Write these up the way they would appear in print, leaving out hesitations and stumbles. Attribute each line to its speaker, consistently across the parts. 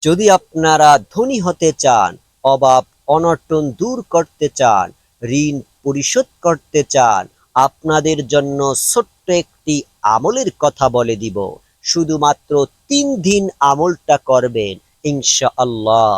Speaker 1: যদি আপনারা ধনী হতে চান, অভাব অনটন দূর করতে চান, ঋণ পরিশোধ করতে চান, আপনাদের জন্য ছোট্ট একটি আমলের কথা বলে দিব। শুধুমাত্র 3 দিন আমলটা করবেন, ইনশাআল্লাহ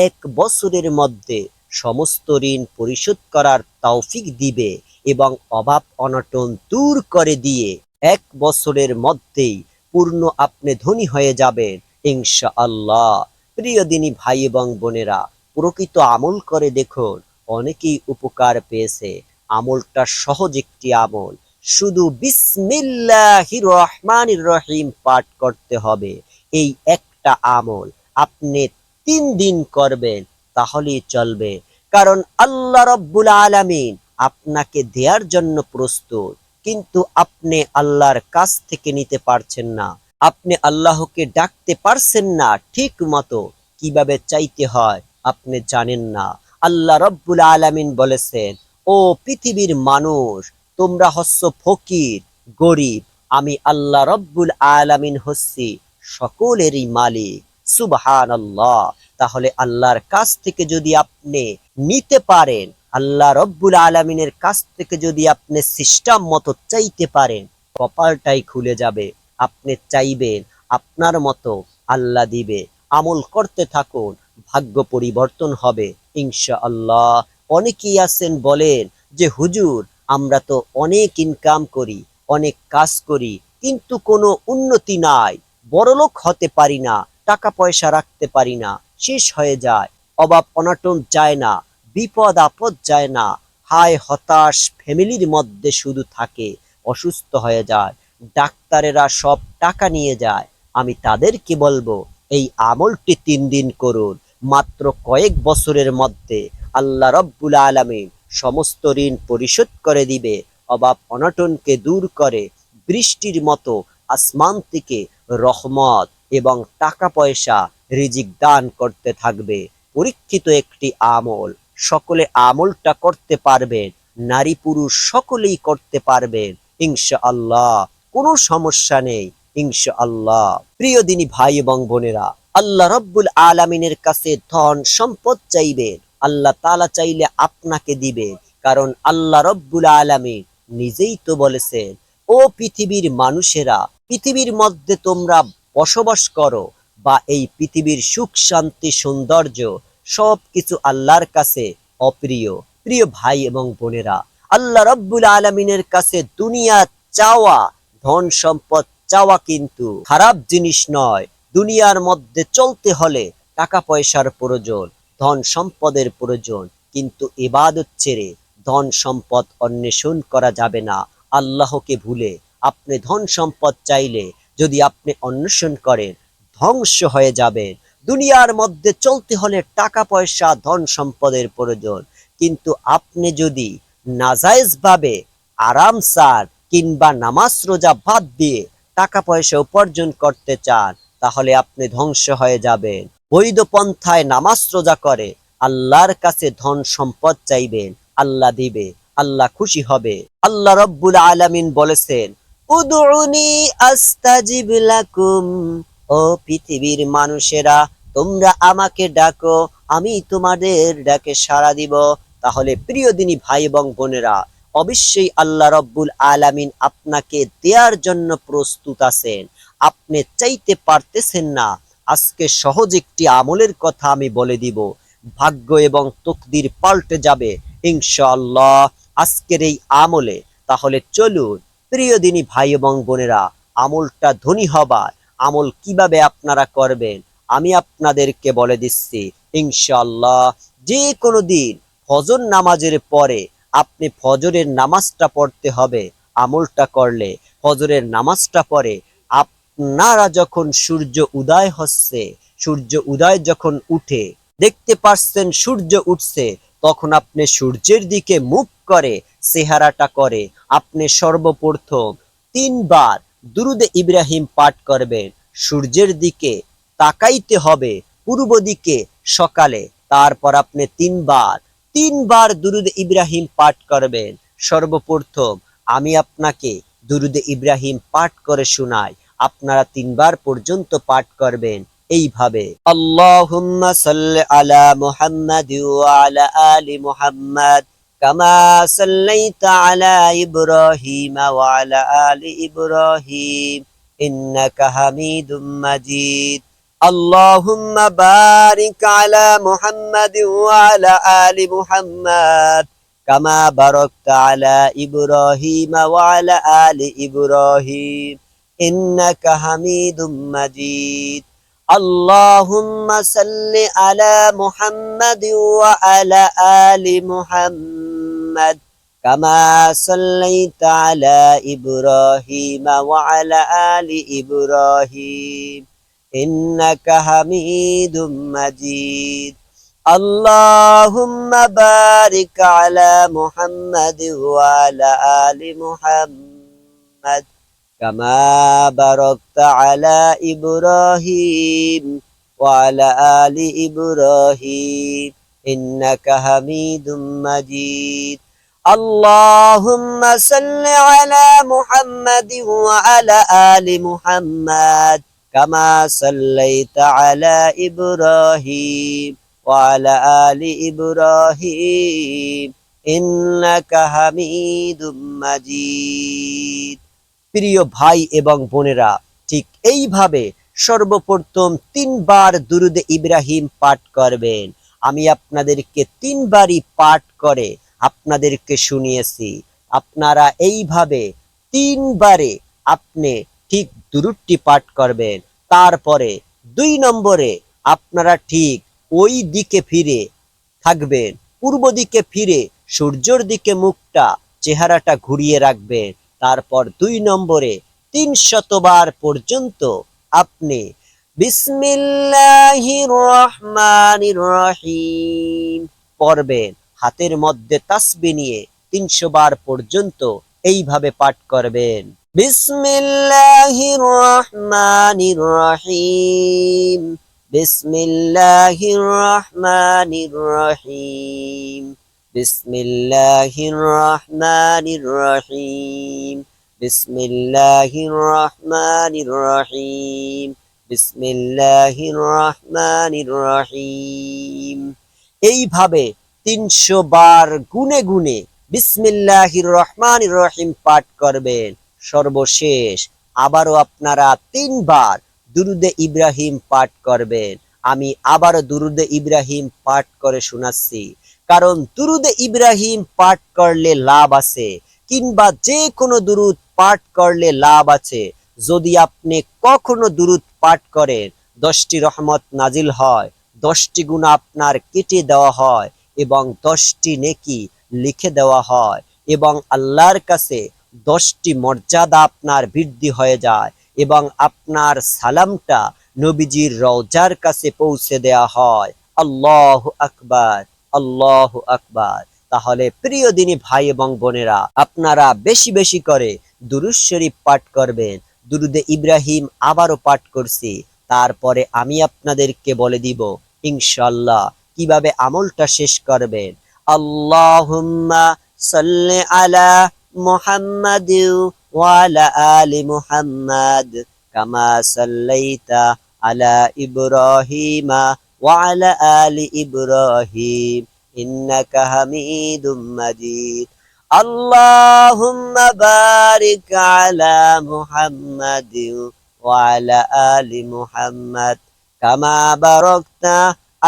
Speaker 1: 1 বছরের মধ্যে সমস্ত ঋণ পরিশোধ করার তৌফিক দিবে এবং অভাব অনটন দূর করে দিয়ে 1 বছরের মধ্যেই পূর্ণ আপনি ধনী হয়ে যাবেন ইনশাআল্লাহ। প্রিয় দিনী ভাই এবং বোনেরা, প্রকৃত আমল করে দেখুন, অনেকেই উপকার পেয়েছে। আমলটা সহজ একটি আমল, শুধু বিসমিল্লাহির রহমানির রহিম পাঠ করতে হবে। এই একটা আমল আপনি 3 দিন করবেন, তাহলেই চলবে। কারণ আল্লাহ রব্বুল আলামিন আপনাকে দেওয়ার জন্য প্রস্তুত, কিন্তু আপনি আল্লাহর কাছ থেকে নিতে পারছেন না। আপনি আল্লাহকে ডাকতে পারছেন না ঠিক মতো, কিভাবে চাইতে হয় আপনি জানেন না। আল্লাহ রব্বুল আলামিন বলেছেন, ও পৃথিবীর মানুষ, তোমরা হচ্ছ ফকির, গরিব, আমি আল্লাহ রব্বুল আলামিন হচ্ছি সকলেরই মালিক। সুবহানাল্লাহ। তাহলে আল্লাহর কাছ থেকে যদি আপনি নিতে পারেন, আল্লাহ রব্বুল আলামিনের কাছ থেকে যদি আপনি সিস্টেম মতো চাইতে পারেন, কপালটাই খুলে যাবে। আপনি চাইবেন, আপনার মতো আল্লাহ দিবে। আমল করতে থাকুন, ভাগ্য পরিবর্তন হবে ইনশাআল্লাহ। অনেকেই আছেন বলেন যে হুজুর, আমরা তো অনেক ইনকাম করি, অনেক কাজ করি, কিন্তু কোনো উন্নতি নাই, বড়লোক হতে পারি না, টাকা পয়সা রাখতে পারি না, শেষ হয়ে যায়, অভাব অনটন যায় না, বিপদ আপদ যায় না, হায় হতাশ ফ্যামিলির মধ্যে শুধু থাকে, অসুস্থ হয়ে যায়, ডাক্তারেরা সব টাকা নিয়ে যায়। আমি তাদেরকে বলবো, এই আমলটি 3 দিন করুন, মাত্র কয়েক বছরের মধ্যে আল্লাহ রব্বুল আলামিন সমস্ত ঋণ পরিশোধ করে দিবে, অভাব অনটনকে দূর করে বৃষ্টির মতো আসমান থেকে রহমত এবং টাকা পয়সা রিজিক দান করতে থাকবে। পরীক্ষিত একটি আমল, সকলে আমলটা করতে পারবেন, নারী পুরুষ সকলেই করতে পারবেন ইনশাআল্লাহ, কোনো সমস্যা নেই ইনশাআল্লাহ। প্রিয় দিনী ভাই এবং বোনেরা, আল্লাহ রব্বুল আলামিনের কাছে ধন সম্পদ চাইবেন, আল্লাহ তাআলা চাইলে আপনাকে দিবে। কারণ আল্লাহ রব্বুল আলামিন নিজেই তো বলেছেন, ও পৃথিবীর মানুষেরা, পৃথিবীর মধ্যে তোমরা বসবাস করো, বা এই পৃথিবীর সুখ শান্তি সৌন্দর্য সবকিছু আল্লাহর কাছে অপ্রিয়। প্রিয় ভাই এবং বোনেরা, আল্লাহ রব্বুল আলামিনের কাছে দুনিয়া চাওয়া, ধন সম্পদ চাওয়া কিন্তু খারাপ জিনিস নয়। দুনিয়ার মধ্যে চলতে হলে টাকা পয়সার প্রয়োজন, ধন সম্পদের প্রয়োজন, কিন্তু ইবাদত ছেড়ে ধন সম্পদ অন্বেষণ করা যাবে না। আল্লাহকে ভুলে আপনি ধন সম্পদ চাইলে যদি আপনি অন্বেষণ করেন, ধ্বংস হয়ে যাবেন। দুনিয়ার মধ্যে চলতে হলে টাকা পয়সা ধন সম্পদের প্রয়োজন, কিন্তু আপনি যদি নাজায়েজ ভাবে আরাম চান কিংবা নামাজ রোজা বাদ দিয়ে টাকা পয়সা উপার্জন করতে চান, তাহলে আপনি ধ্বংস হয়ে যাবেন। বৈধ পন্থায় নামাজ রোজা করে আল্লাহর কাছে ধন সম্পদ চাইবেন, আল্লাহ দিবে, আল্লাহ খুশি হবে। আল্লাহ রব্বুল আলামিন বলেছেন, উদউনি আস্তাজিব লাকুম, ও পৃথিবীর মানুষেরা, তোমরা আমাকে ডাকো, আমি তোমাদের ডাকে সাড়া দিব। তাহলে প্রিয় দিনী ভাই এবং বোনেরা, অবশ্যই আল্লাহ রব্বুল আলামিন আপনাকে দেওয়ার জন্য প্রস্তুত আছেন। আপনি চাইতে পারতেছেন না। আজকে সহজ একটি আমলের কথা আমি বলে দিব, ভাগ্য এবং তকদির পাল্টে যাবে ইনশাআল্লাহ আজকের এই আমলে। তাহলে চলুন প্রিয় দিনী ভাই এবং বোনেরা, আমলটা ধনী হবার আমল কিভাবে আপনারা করবেন আমি আপনাদেরকে বলে দিচ্ছি ইনশাআল্লাহ। যে কোনো দিন ফজর নামাজের পরে আপনি ফজরের নামাজটা পড়তে হবে। আমলটা করলে ফজরের নামাজটা পড়ে আপনারা যখন সূর্য উদয় হচ্ছে, সূর্য উদয় যখন উঠে দেখতে পাচ্ছেন সূর্য উঠছে, তখন আপনি সূর্যের দিকে মুখ করে চেহারাটা করে আপনি সর্বপ্রথম 3 বার দুরুদে ইব্রাহিম পাঠ করবেন। সূর্যের দিকে তাকাইতে হবে, পূর্ব দিকে সকালে। তারপর আপনি 3 বার দুরুদে ইব্রাহিম পাঠ করবেন। সর্বপ্রথম আমি আপনাকে দুরুদে ইব্রাহিম পাঠ করে শোনাই, আপনারা 3 বার পর্যন্ত পাঠ করবেন। এইভাবে আল্লাহুম্মা সাল্লি আলা মুহাম্মাদ ওয়া আলা আলি মুহাম্মাদ কামা সাল্লাইতা আলা ইব্রাহিম ওয়া আলা আলি ইব্রাহিম ইন্নাকা হামিদুম মাজিদ আল্লাহুম্মা বারিক আলা মুহাম্মাদ ওয়া আলা আলি মুহাম্মাদ কামা বারাকতা আলা ইব্রাহিম ওয়া আলা আলি ইব্রাহিম ইন্নাকা হামিদুম মাজিদ আল্লাহুম্মা সাল্লি আলা মুহাম্মাদ ওয়া আলা আলি মুহাম্মাদ কামা সাল্লাইতা আলা ইব্রাহিম ওয়া আলা আলি ইব্রাহিম ইন্নাকা হামিদুম মাজিদ আল্লাহুম্মা বারিক আলা মুহাম্মাদ ওয়া আলা আলি মুহাম্মাদ কামা বারাকতা আলা ইব্রাহিম ওয়া আলা আলি ইব্রাহিম ইন্নাকা হামিদুম মাজিদ আল্লাহুম্মা সাল্লি আলা মুহাম্মাদ ওয়া আলা আলি মুহাম্মাদ কামা সাল্লাইতা আলা ইব্রাহিম ওয়া আলা আলি ইব্রাহিম ইন্নাকা হামিদুম মাজিদ। প্রিয় ভাই এবং বোনেরা, ঠিক এইভাবে সর্বপ্রথম 3 বার দুরুদে ইব্রাহিম পাঠ করবেন। আমি আপনাদেরকে 3 বারই পাঠ করে আপনাদেরকে শুনিয়েছি। আপনারা এইভাবে 3 বারে আপনি ঠিক দুরুদটি পাঠ করবেন। তারপরে 2 নম্বরে আপনারা ঠিক ওই দিকে ফিরে থাকবেন, পূর্ব দিকে ফিরে সূর্যের দিকে মুখটা চেহারাটা ঘুরিয়ে রাখবেন। তারপর 2 নম্বরে 300 বার পর্যন্ত আপনি বিসমিল্লাহির রহমানির রহিম পড়বেন। হাতের মধ্যে তাসবিহ নিয়ে 300 বার পর্যন্ত এইভাবে পাঠ করবেন। বিসমিল্লাহির রহমানির রহিম বিসমিল্লাহির রহমানির রহিম বিসমিল্লাহির রহমানির রহিম বিসমিল্লাহির রহমানির রহিম বিসমিল্লাহির রহমানির রহিম। এইভাবে 300 বার গুনে গুনে বিসমিল্লাহির রহমানির রহিম পাঠ করবেন। সর্বশেষ আবারও আপনারা 3 বার দুরুদে ইব্রাহিম পাঠ করবেন। আমি আবারও দুরুদে ইব্রাহিম পাঠ করে শোনাচ্ছি, কারণ দুরুদে ইব্রাহিম পাঠ করলে লাভ আছে, কিংবা যে কোনো দুরুদ পাঠ করলে লাভ আছে। যদি আপনি কখনো দুরুদ পাঠ করেন 10টি রহমত নাজিল হয়, 10টি গুনাহ আপনার কেটে দেওয়া হয় এবং 10টি নেকি লিখে দেওয়া হয় এবং আল্লাহর কাছে 10টি মর্যাদা আপনার বৃদ্ধি হয়ে যায় এবং আপনার সালামটা নবীজির রওজার কাছে পৌঁছে দেওয়া হয়। আল্লাহু আকবার, আল্লাহু আকবার। তাহলে প্রিয় দিনী ভাই এবং বোনেরা, আপনারা বেশি বেশি করে দুরূদ শরীফ পাঠ করবেন। দুরুদে ইব্রাহিম আবারও পাঠ করছি, তারপরে আমি আপনাদেরকে বলে দিব ইনশাআল্লাহ কিভাবে আমলটা শেষ করবেন। আল্লাহুম্মা সাল্লি আলা মুহাম্মাদ ওয়া আলা আলি মুহাম্মাদ কামা সাল্লাইতা আলা ইব্রাহিমা ওয়া আলা আলি ইব্রাহিম ইন্নাকা হামিদুম মাজিদ আল্লাহুম্মা বারিক আলা মুহাম্মাদ ওয়া আলা আলি মুহাম্মাদ কামা বারাকতা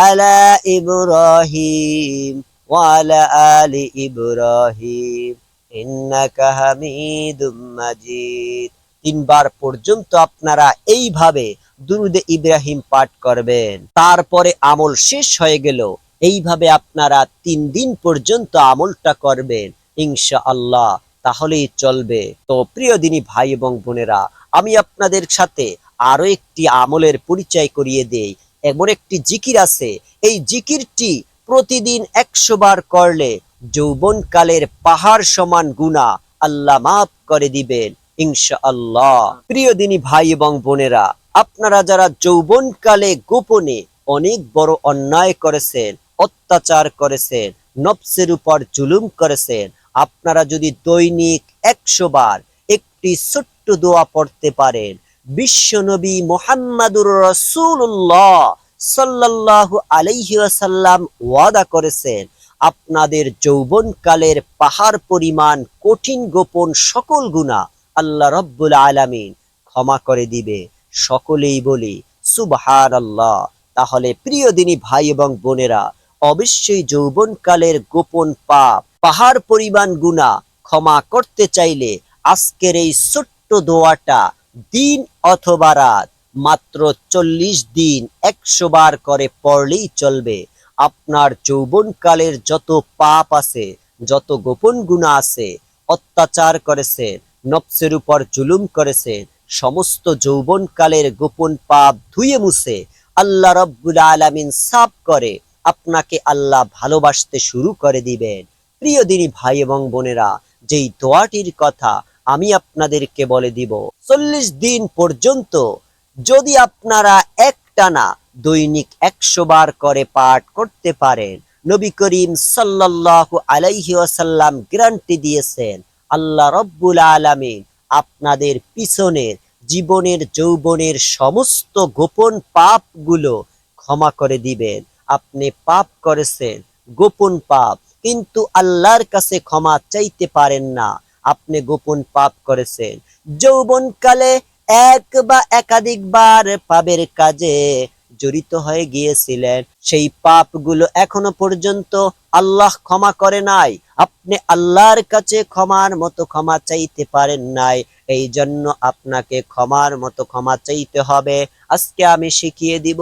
Speaker 1: আলা ইব্রাহিম ওয়া আলা আলি ইব্রাহিম ইন্নাকা হামিদুম মাজিদ। 3 বার পর্যন্ত আপনারা এইভাবে দুরুদে ইব্রাহিম পাঠ করবেন। তারপরে আমল শেষ হয়ে গেল। এইভাবে আপনারা 3 দিন পর্যন্ত আমলটা করবেন ইনশাআল্লাহ, তাহলেই চলবে। তো প্রিয় দিনী ভাই এবং বোনেরা, আমি আপনাদের সাথে আরো একটি আমলের পরিচয় করিয়ে দেই। এমন একটি জিকির আছে, এই জিকিরটি প্রতিদিন 100 বার করলে যৌবনকালের পাহাড় সমান গুনাহ আল্লাহ মাফ করে দিবেন ইনশাআল্লাহ। প্রিয় দিনী ভাই এবং বোনেরা, আপনারা যারা যৌবনকালে গোপনে অনেক বড় অন্যায় করেছেন, অত্যাচার করেছেন, নফসের উপর জুলুম করেছেন, আপনারা যদি দৈনিক 100 বার একটি ছোট্ট দোয়া পড়তে পারেন, বিশ্বনবী মুহাম্মাদুর রাসূলুল্লাহ সাল্লাল্লাহু আলাইহি ওয়াসাল্লাম ওয়াদা করেছেন, আপনাদের যৌবনকালের পাহাড় পরিমাণ কঠিন গোপন সকল গুনাহ আল্লাহ রাব্বুল আলামিন ক্ষমা করে দিবে। সকলেই বলি সুবহানাল্লাহ। তাহলে প্রিয় দিনী ভাই এবং বোনেরা, অবশ্যই যৌবনকালের গোপন পাপ, পাহাড় পরিমাণ গুনাহ ক্ষমা করতে চাইলে আজকের এই ছোট্ট দোয়াটা দিন অথবা রাত মাত্র 40 দিন 100 বার করে পড়লেই চলবে। আপনার যৌবনকালের যত পাপ আছে, যত গোপন গুনাহ আছে, অত্যাচার করেছেন, নফসের উপর জুলুম করেছেন, সমস্ত যৌবনকালের গোপন পাপ ধুয়ে মুছে আল্লাহ রাব্বুল আলামিন সাফ করে আপনাকে আল্লাহ ভালোবাসতে শুরু করে দিবেন। প্রিয় দিনী ভাই এবং বোনেরা, যেই দোয়াটির কথা আমি আপনাদেরকে বলে দিব, 40 দিন পর্যন্ত যদি আপনারা একটানা দৈনিক 100 বার করে পাঠ করতে পারেন, নবী করিম সাল্লাল্লাহু আলাইহি ওয়াসাল্লাম গ্যারান্টি দিয়েছেন, আল্লাহ রাব্বুল আলামিন আপনাদের পিছনের জীবনের যৌবনের সমস্ত গোপন পাপগুলো ক্ষমা করে দিবেন। আপনি পাপ করেছেন, গোপন পাপ, কিন্তু আল্লাহর কাছে ক্ষমা চাইতে পারেন না। আপনি গোপন পাপ করেছেন, যৌবনকালে এক বা একাধিকবার পাপের কাজে জড়িত হয়ে গিয়েছিলেন, সেই পাপগুলো এখনো পর্যন্ত আল্লাহ ক্ষমা করে নাই। আপনি আল্লাহর কাছে ক্ষমার মতো ক্ষমা চাইতে পারেন নাই, এই জন্য আপনাকে ক্ষমার মতো ক্ষমা চাইতে হবে। আজকে আমি শিখিয়ে দিব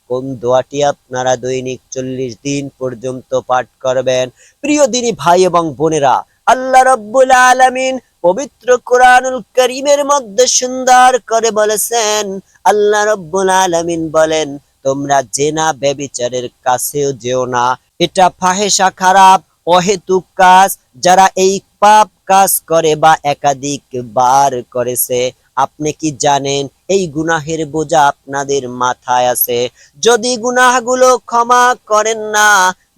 Speaker 1: কোন দোয়াটি আপনারা দৈনিক 40 দিন পর্যন্ত পাঠ করবেন। প্রিয় দিনী ভাই এবং বোনেরা, আল্লাহ রাব্বুল আলামিন পবিত্র কোরআনুল কারীমের মধ্যে সুন্দর করে বলেছেন, আল্লাহ রাব্বুল আলামিন বলেন, তোমরা জেনা ব্যভিচারের কাছেও যেও না, এটা ফাহেসা, খারাপ অহেতুক কাজ। যারা এই পাপ কাজ করে বা একাধিক বার করেছে, আপনি কি জানেন এই গুনাহের বোঝা আপনাদের মাথায় আছে? যদি গুনাহগুলো ক্ষমা করেন না,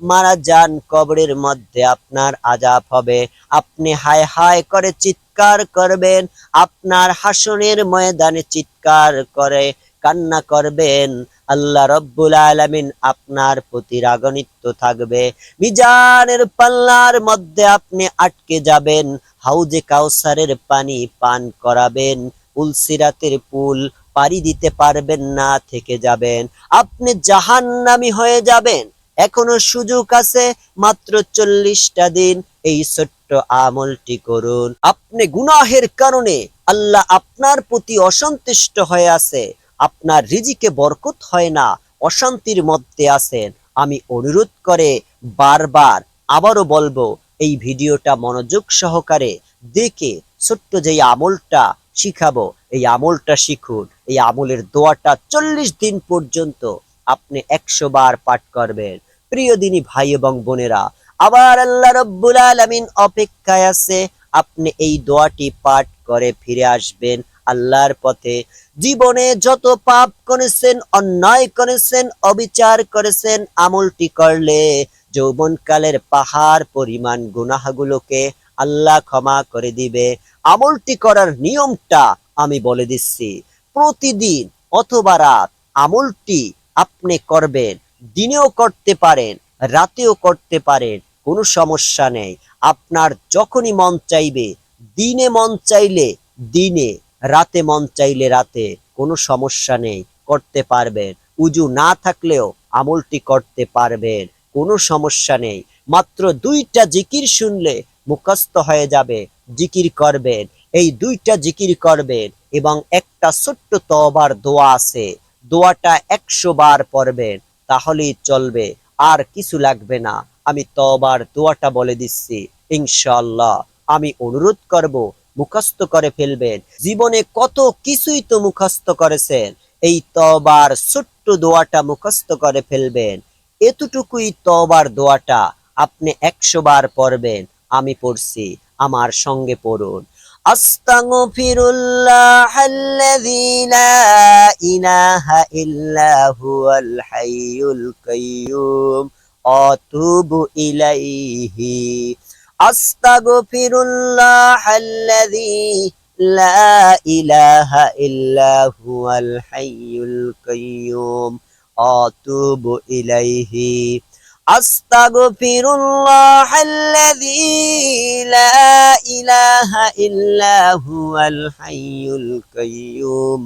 Speaker 1: মারা যান, কবরের মধ্যে আপনার আযাব হবে। আপনি হায় হায় করে চিৎকার করবেন, আপনার হাসরের ময়দানে চিৎকার করে কান্না করবেন। আল্লাহ রাব্বুল আলামিন আপনার প্রতি রাগান্বিত থাকবে। মিজানের পাল্লার মধ্যে আপনি আটকে যাবেন, হাউজে কাউসারের পানি পান করাবেন, পুলসিরাতের পুল পাড়ি দিতে পারবেন না, থেকে যাবেন, আপনি জাহান্নামী হয়ে যাবেন। এখনো সুযোগ আছে, মাত্র 40টা দিন এই ছোট্ট আমলটি করুন। আপনি গুনাহের কারণে আল্লাহ আপনার প্রতি অসন্তুষ্ট হয়ে আছে, আপনার রিজিকে বরকত হয় না, অশান্তির মধ্যে আছেন। আমি অনুরোধ করে বারবার আবারও বলবো, এই ভিডিওটা মনোযোগ সহকারে দেখে ছোট্ট যেই আমলটা শিখাবো, এই আমলটা শিখুন। এই আমলের দোয়াটা 40 দিন পর্যন্ত আপনি 100 বার পাঠ করবেন। প্রিয় দিনী ভাই এবং বোনেরা, আবার আল্লাহ রাব্বুল আলামিন অপেক্ষায় আছে, আপনি এই দোয়াটি পাঠ করে ফিরে আসবেন আল্লাহর পথে। জীবনে যত পাপ করেছেন, অন্যায় করেছেন, অবিচার করেছেন, আমলটি করলে যৌবনকালের পাহাড় পরিমাণ গুনাহগুলোকে আল্লাহ ক্ষমা করে দিবে। আমলটি করার নিয়মটা আমি বলে দিচ্ছি। প্রতিদিন অথবা রাত আমলটি আপনি করবেন, দিনেও করতে পারেন, রাতেও করতে পারেন, কোনো সমস্যা নেই। আপনার যখনই মন চাইবে, দিনে মন চাইলে দিনে, রাতে মন চাইলে রাতে, কোনো সমস্যা নেই, করতে পারবেন। উজু না থাকলেও আমলটি করতে পারবেন, কোনো সমস্যা নেই। মাত্র 2টা জিকির শুনলে মুখস্থ হয়ে যাবে, জিকির করবেন, এই 2টা জিকির করবেন এবং একটা ছোট্ট তওবার দোয়া আছে, দোয়াটা 100 বার পড়বেন, তাহলেই চলবে, আর কিছু লাগবে না। আমি তওবার দোয়াটা বলে দিচ্ছি, ইনশাআল্লাহ আমি অনুরোধ করব মুখস্থ করে ফেলবেন। জীবনে কত কিছুই তো মুখস্থ করেছেন, এই তওবার ছোট্ট দোয়াটা মুখস্থ করে ফেলবেন। এতটুকুই তওবার দোয়াটা আপনি 100 বার পড়বেন। আমি পড়ছি, আমার সঙ্গে পড়ুন। আস্তাগফিরুল্লাহাল্লাযী লা ইলাহা ইল্লা হুয়াল হাইয়ুল কাইয়্যুম আতুবু ইলাইহি। আস্তাগফিরুল্লাহাল্লাযী লা ইলাহা ইল্লা হুয়াল হাইয়ুল কাইয়ুম আতুবু ইলাইহি আস্তাগফিরুল্লাহাল্লাযী লা ইলাহা ইল্লা হুয়াল হাইয়ুল কাইয়ুম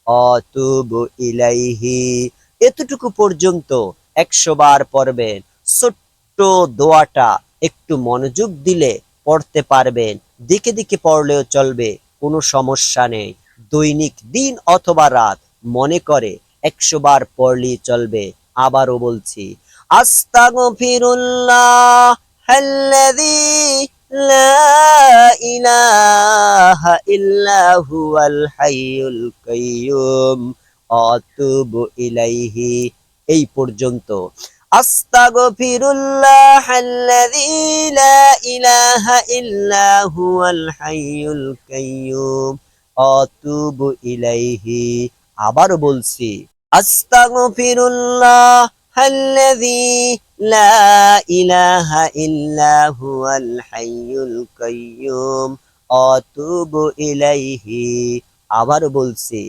Speaker 1: আতুবু ইলাইহি। এতটুকু পর্যন্ত 100 বার পড়বেন। ছোট্ট দোয়াটা একটু মনোযোগ দিলে পড়তে পারবেন, দিকে দিকে পড়লেও চলবে, কোনো সমস্যা নেই। দৈনিক দিন অথবা রাত মনে করে 100 বার পড়লেই চলবে। আবারও বলছি, আস্তাগফিরুল্লাহাল্লাযী লা ইলাহা ইল্লা হুয়াল হাইয়ুল কাইয়ুম আতুবু ইলাইহি। এই পর্যন্ত। আস্তাগফিরুল্লাহাল্লাযী লা ইলাহা ইল্লা হুয়াল হাইয়ুল কাইয়ুম আতুবু ইলাইহি। আবার বলছি, আস্তাগফিরুল্লাহাল্লাযী লা ইলাহা ইল্লা হুয়াল হাইয়ুল কাইয়ুম আতুবু ইলাইহি। আবার বলছি,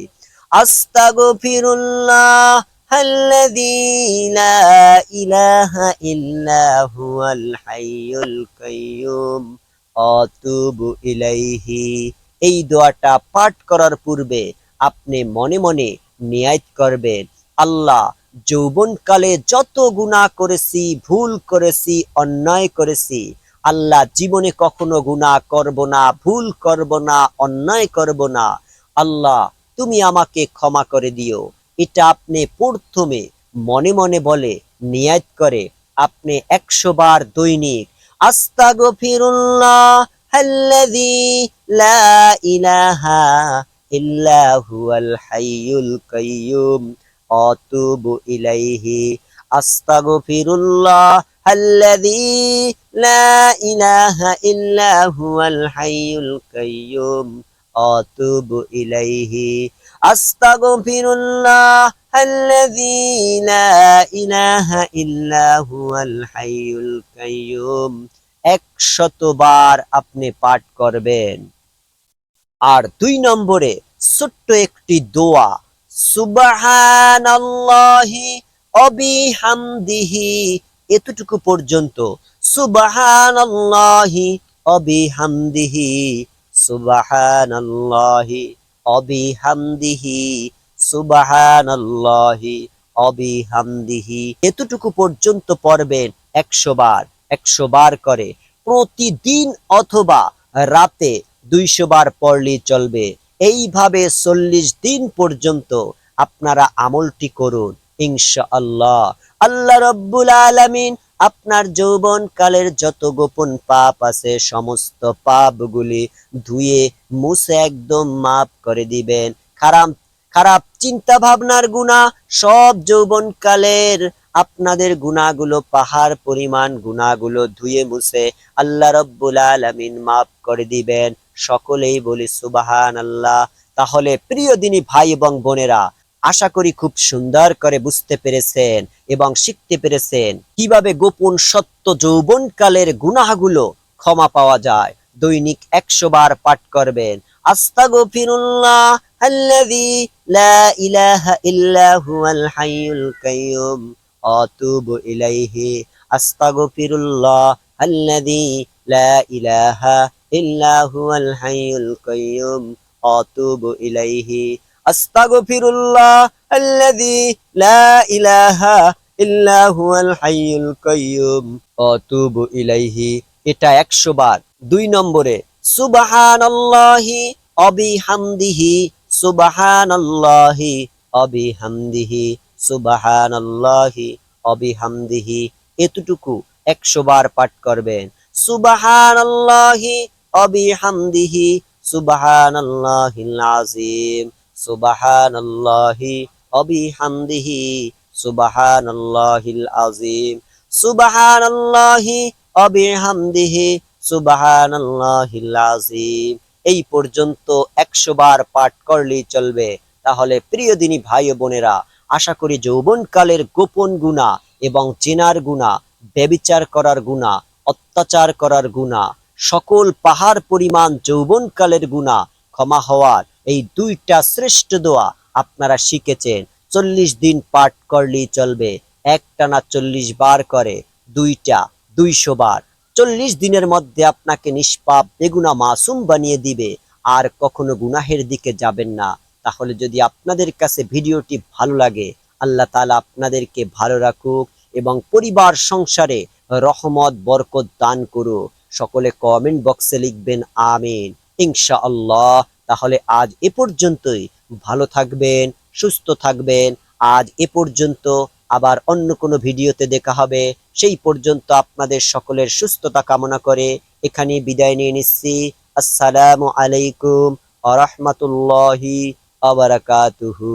Speaker 1: আস্তাগফিরুল্লাহাল্লাযী লা ইলাহা ইল্লা হুয়াল হাইয়ুল কাইয়ুম আতুবু ইলাইহি। এই দোয়াটা পাঠ করার পূর্বে আপনি মনে মনে নিয়াত করবেন, আল্লাহ, যৌবনকালে যত গুনাহ করেছি, ভুল করেছি, অন্যায় করেছি, আল্লাহ জীবনে কখনো গুনাহ করব না, ভুল করব না, অন্যায় করব না। আল্লাহ, তুমি আমাকে ক্ষমা করে দিও। এটা আপনি প্রথমে মনে মনে বলে নিয়াত করে আপনি 100 বার দৈনিক আস্তাগফিরুল্লাহাল্লাযী লা ইলাহা ইল্লা হুয়াল হাইয়ুল কাইয়ুম আতুবু ইলাইহি আস্তাগফিরুল্লাহাল্লাযী লা ইলাহা ইল্লা হুয়াল হাইয়ুল কাইয়ুম আতুবু ইলাইহি আস্তাগফিরুল্লাহাল্লাযী লা ইলাহা ইল্লা হুয়াল হাইয়ুল কাইয়ুম 100 বার আপনি পাঠ করবেন। আর 2 নম্বরে ছোট্ট একটি দোয়া, সুবহানাল্লাহি ওয়া বিহামদিহি। এতটুকু পর্যন্ত, সুবহানাল্লাহি ওয়া বিহামদিহি, সুবহানাল্লাহি ওয়া বিহামদিহি, সুবহানাল্লাহি ওয়া বিহামদিহি। এতটুকু পর্যন্ত পড়বেন 100 বার, 100 বার করে প্রতিদিন অথবা রাতে 200 বার পড়লেই চলবে। এইভাবে 40 দিন পর্যন্ত আপনারা আমলটি করুন, ইনশাআল্লাহ। আল্লাহ রাব্বুল আলামিন আপনার যৌবন কালের যত গোপন পাপ আছে সমস্ত পাপগুলি ধুয়ে মুছে একদম মাফ করে দিবেন। খারাপ খারাপ চিন্তা ভাবনার গুনাহ, সব যৌবন কালের আপনাদের গুনাহগুলো, পাহাড় পরিমাণ গুনাহগুলো ধুয়ে মুছে আল্লাহ রাব্বুল আলামিন মাফ করে দিবেন। সকলেই বলি সুবহানাল্লাহ। তাহলে প্রিয় দিনী ভাই এবং বোনেরা, আশা করি খুব সুন্দর করে বুঝতে পেরেছেন এবং শিখতে পেরেছেন কিভাবে গোপন সত্য যৌবনকালের গুনাহগুলো ক্ষমা পাওয়া যায়। দৈনিক 100 বার পাঠ করবেন, আস্তাগফিরুল্লাহাল্লাযী লা ইলাহা ইল্লা হুয়াল হাইয়ুল কাইয়ুম আতুবু ইলাইহি আস্তাগফিরুল্লাহাল্লাযী লা ইলাহা ইল্লা হুয়াল হাইয়ুল কাইয়ুম আতুবু ইলাইহি আস্তাগফিরুল্লাহাল্লাযী লা ইলাহা ইল্লা হুয়াল হাইয়ুল কাইয়ুম আতুবু ইলাইহি। এটা 100 বার। 2 নম্বরে, সুবহানাল্লাহি ওয়া বিহামদিহি, সুবহানাল্লাহি ওয়া বিহামদিহি, সুবহানাল্লাহি ওয়া বিহামদিহি। এতটুকু 100 বার পাঠ করবেন। সুবহানাল্লাহি ওয়া বিহামদিহি, সুবহানাল্লাহিল আযীম, সুবহানাল্লাহি ওয়া বিহামদিহি, সুবহানাল্লাহিল আযীম, সুবহানাল্লাহি ওয়া বিহামদিহি, সুবহানাল্লাহিল আযীম। এই পর্যন্ত 100 বার পাঠ করলেই চলবে। তাহলে প্রিয় দিনী ভাই ও বোনেরা, আশা করি যৌবনকালের গোপন গুনাহ এবং জিনার গুনাহ, ব্যভিচার করার গুনাহ, অত্যাচার করার গুনাহ, সকল পাহাড় পরিমাণ যৌবনকালের গুনাহ ক্ষমা হওয়ার এই দুইটা শ্রেষ্ঠ দোয়া আপনারা শিখেছেন। 40 দিন পাঠ করলেই চলবে, একটানা 40 বার করে দুইটা 200 বার। 40 দিনের মধ্যে আপনাকে নিষ্পাপ বেগুনা মাসুম বানিয়ে দিবে, আর কখনো গুনাহের দিকে যাবেন না। তাহলে যদি আপনাদের কাছে ভিডিওটি ভালো লাগে, আল্লাহ তাআলা আপনাদেরকে ভালো রাখুক এবং পরিবার সংসারে রহমত বরকত দান করুক। সকলে কমেন্ট বক্সে লিখবেন আমিন ইনশাআল্লাহ। তাহলে আজ এ পর্যন্তই। ভালো থাকবেন, সুস্থ থাকবেন। আজ এ পর্যন্ত, আবার অন্য কোনো ভিডিওতে দেখা হবে। সেই পর্যন্ত আপনাদের সকলের সুস্থতা কামনা করে এখানে বিদায় নিয়ে নিচ্ছি। আসসালামু আলাইকুম ওয়া রাহমাতুল্লাহি ওয়া বারাকাতুহু।